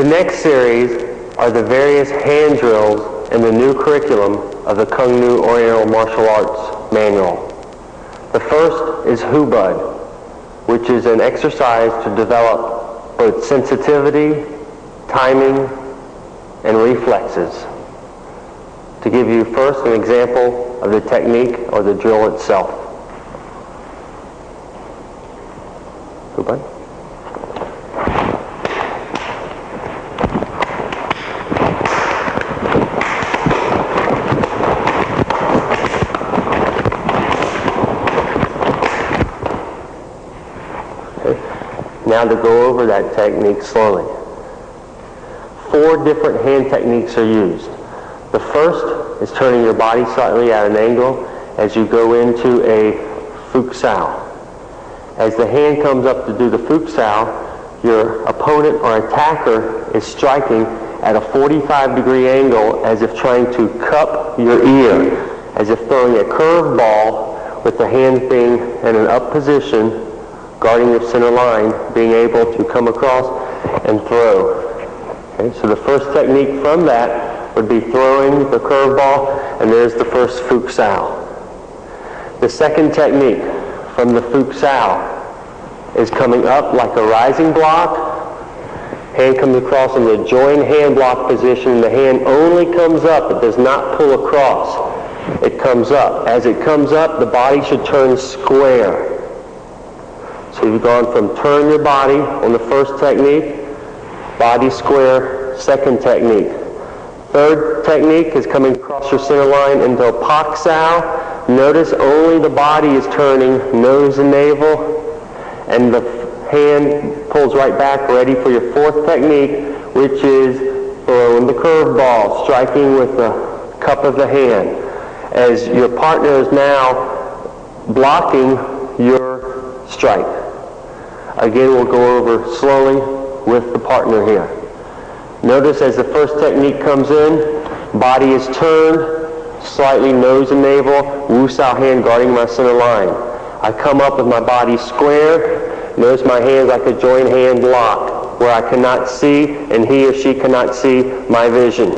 The next series are the various hand drills in the new curriculum of the Kung Nu Oriental Martial Arts Manual. The first is Hubud, which is an exercise to develop both sensitivity, timing, and reflexes. To give you first an example of the technique or the drill itself. Hubud. Now to go over that technique slowly. 4 different hand techniques are used. The first is turning your body slightly at an angle as you go into a Fuq Sao. As the hand comes up to do the Fuq Sao, your opponent or attacker is striking at a 45-degree angle as if trying to cup your ear, as if throwing a curved ball with the hand being in an up position, guarding your center line, being able to come across and throw. Okay, so the first technique from that would be throwing the curveball, and there's the first Fuq Sao. The second technique from the Fuq Sao is coming up like a rising block. Hand comes across in the joined hand block position. The hand only comes up. It does not pull across. It comes up. As it comes up, the body should turn square. So you've gone from turn your body on the first technique, body square, second technique. Third technique is coming across your center line into a Pak Sao. Notice only the body is turning, nose and navel, and the hand pulls right back, ready for your fourth technique, which is throwing the curveball, striking with the cup of the hand. As your partner is now blocking your strike. Again, we'll go over slowly with the partner here. Notice as the first technique comes in, body is turned, slightly nose and navel, Wu Sao hand guarding my center line. I come up with my body square. Notice my hands like a joined hand block, where I cannot see and he or she cannot see my vision.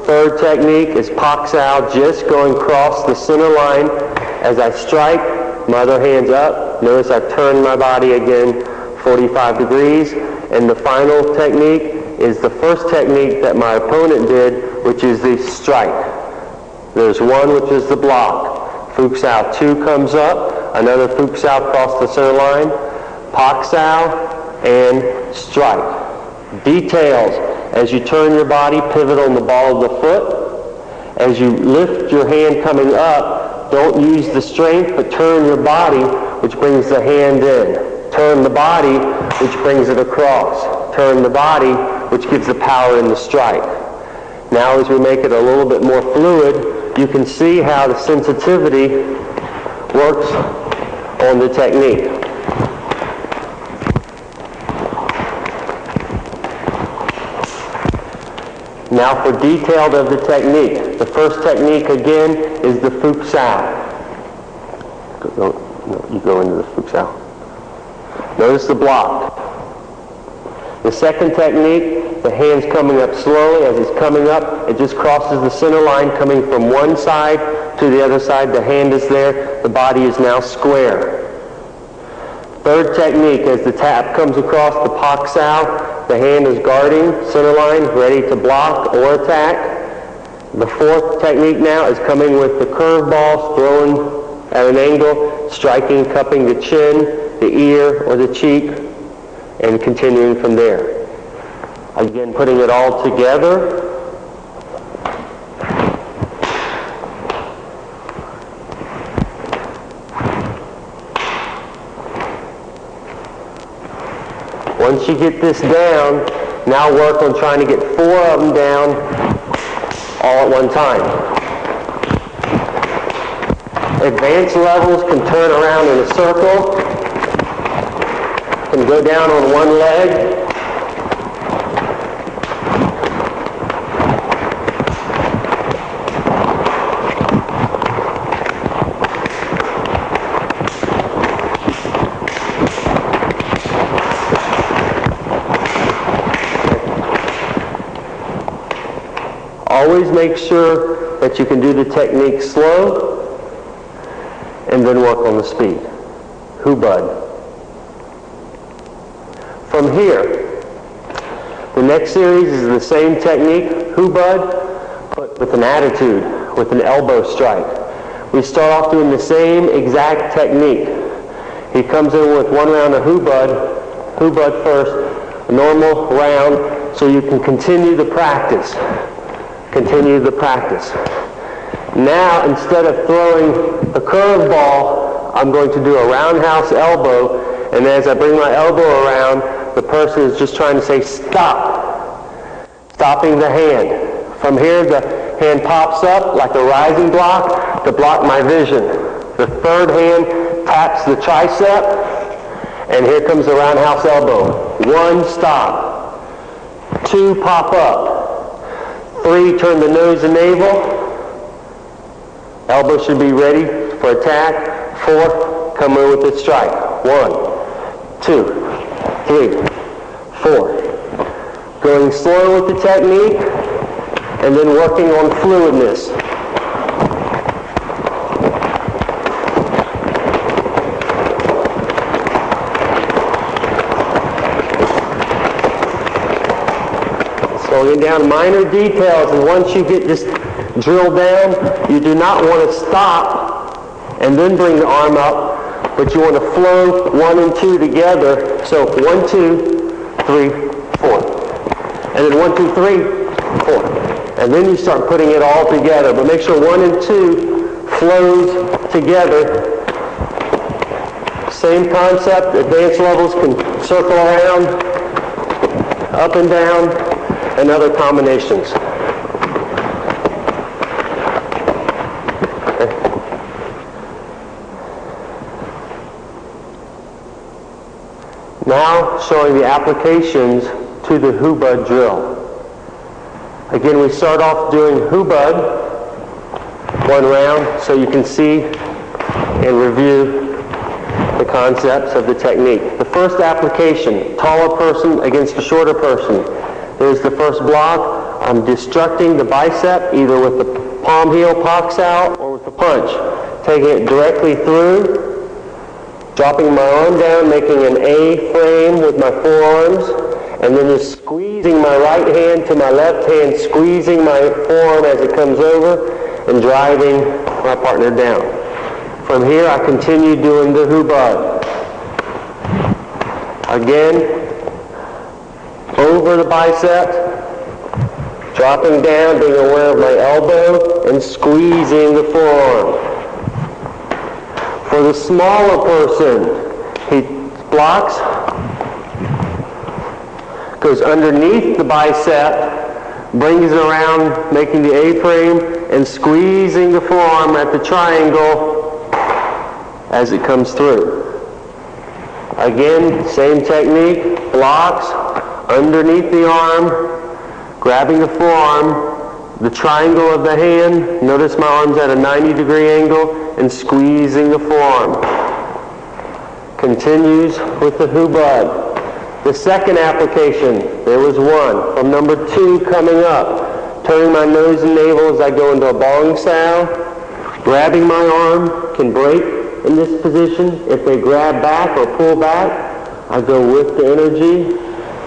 Third technique is Pak Sao, just going across the center line. As I strike, my other hand's up. Notice I turn my body again 45 degrees. And the final technique is the first technique that my opponent did, which is the strike. There's one, which is the block. Fuq Sao 2 comes up, another Fuq Sao across the center line, Pak Sao, and strike. Details: as you turn your body, pivot on the ball of the foot. As you lift your hand coming up, don't use the strength, but turn your body, which brings the hand in. Turn the body, which brings it across. Turn the body, which gives the power in the strike. Now as we make it a little bit more fluid, you can see how the sensitivity works on the technique. Now for detailed of the technique. The first technique again is the Fuq Sao. You go into the Fuq Sao. Notice the block. The second technique, the hand's coming up slowly. As it's coming up, it just crosses the center line, coming from one side to the other side. The hand is there. The body is now square. Third technique, as the tap comes across the Pak Sao, the hand is guarding center line, ready to block or attack. The fourth technique now is coming with the curveball, throwing at an angle, striking, cupping the chin, the ear, or the cheek, and continuing from there. Again, putting it all together. Once you get this down, now work on trying to get 4 of them down all at one time. Advanced levels can turn around in a circle, can go down on one leg. Always make sure that you can do the technique slow and then work on the speed. Hubud. From here, the next series is the same technique, Hubud, but with an attitude, with an elbow strike. We start off doing the same exact technique. He comes in with one round of Hubud first, a normal round, so you can continue the practice. Continue the practice. Now, instead of throwing a curveball, I'm going to do a roundhouse elbow, and as I bring my elbow around, the person is just trying to say stop. Stopping the hand. From here, the hand pops up like a rising block to block my vision. The third hand taps the tricep, and here comes the roundhouse elbow. 1, stop. 2, pop up. 3, turn the nose and navel. Elbow should be ready for attack. 4, come in with the strike. 1, 2, 3, 4. Going slow with the technique, and then working on fluidness. Slowing down minor details, and once you get this drilled down, you do not want to stop and then bring the arm up, but you want to flow 1 and 2 together. So 1, 2, 3, 4. And then 1, 2, 3, 4. And then you start putting it all together. But make sure 1 and 2 flows together. Same concept. Advanced levels can circle around, up and down, and other combinations. Now showing the applications to the Hubud drill. Again, we start off doing Hubud, 1 round, so you can see and review the concepts of the technique. The first application, taller person against a shorter person. There's the first block. I'm destructing the bicep either with the palm heel pox out or with the punch. Taking it directly through, dropping my arm down, making an A frame with my forearms, and then just squeezing my right hand to my left hand, squeezing my forearm as it comes over, and driving my partner down. From here, I continue doing the Hubud. Again, over the bicep, dropping down, being aware of my elbow, and squeezing the forearm. For the smaller person, he blocks, goes underneath the bicep, brings it around, making the A-frame, and squeezing the forearm at the triangle as it comes through. Again, same technique, blocks, underneath the arm, grabbing the forearm, the triangle of the hand, notice my arm's at a 90-degree angle, and squeezing the forearm. Continues with the Hubud. The second application, there was 1. From number 2 coming up, turning my nose and navel as I go into a bong sow, grabbing my arm, can break in this position. If they grab back or pull back, I go with the energy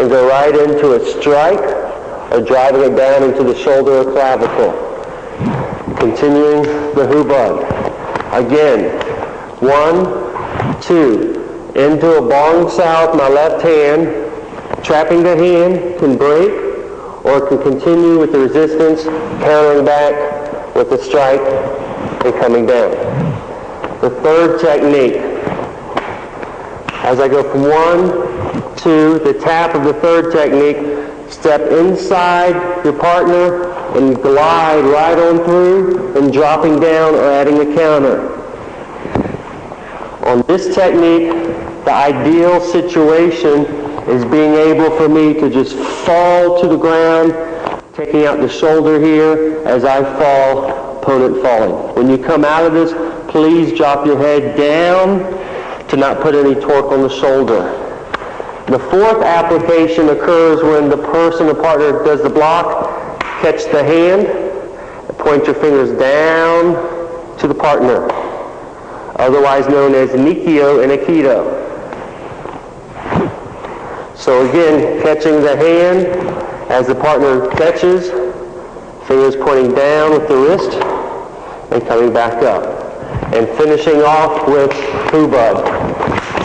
and go right into a strike or driving it down into the shoulder or clavicle. Continuing the Hubud. Again, 1, 2, into a bong sow with my left hand, trapping the hand, can break, or can continue with the resistance, countering back with the strike and coming down. The third technique, as I go from 1, 2, the tap of the third technique, step inside your partner and glide right on through and dropping down or adding a counter. On this technique, the ideal situation is being able for me to just fall to the ground, taking out the shoulder here as I fall, opponent falling. When you come out of this, please drop your head down to not put any torque on the shoulder. The fourth application occurs when the person, the partner, does the block, catch the hand, point your fingers down to the partner, otherwise known as Nikio and Aikido. So again, catching the hand as the partner catches, fingers pointing down with the wrist and coming back up. And finishing off with Hubud.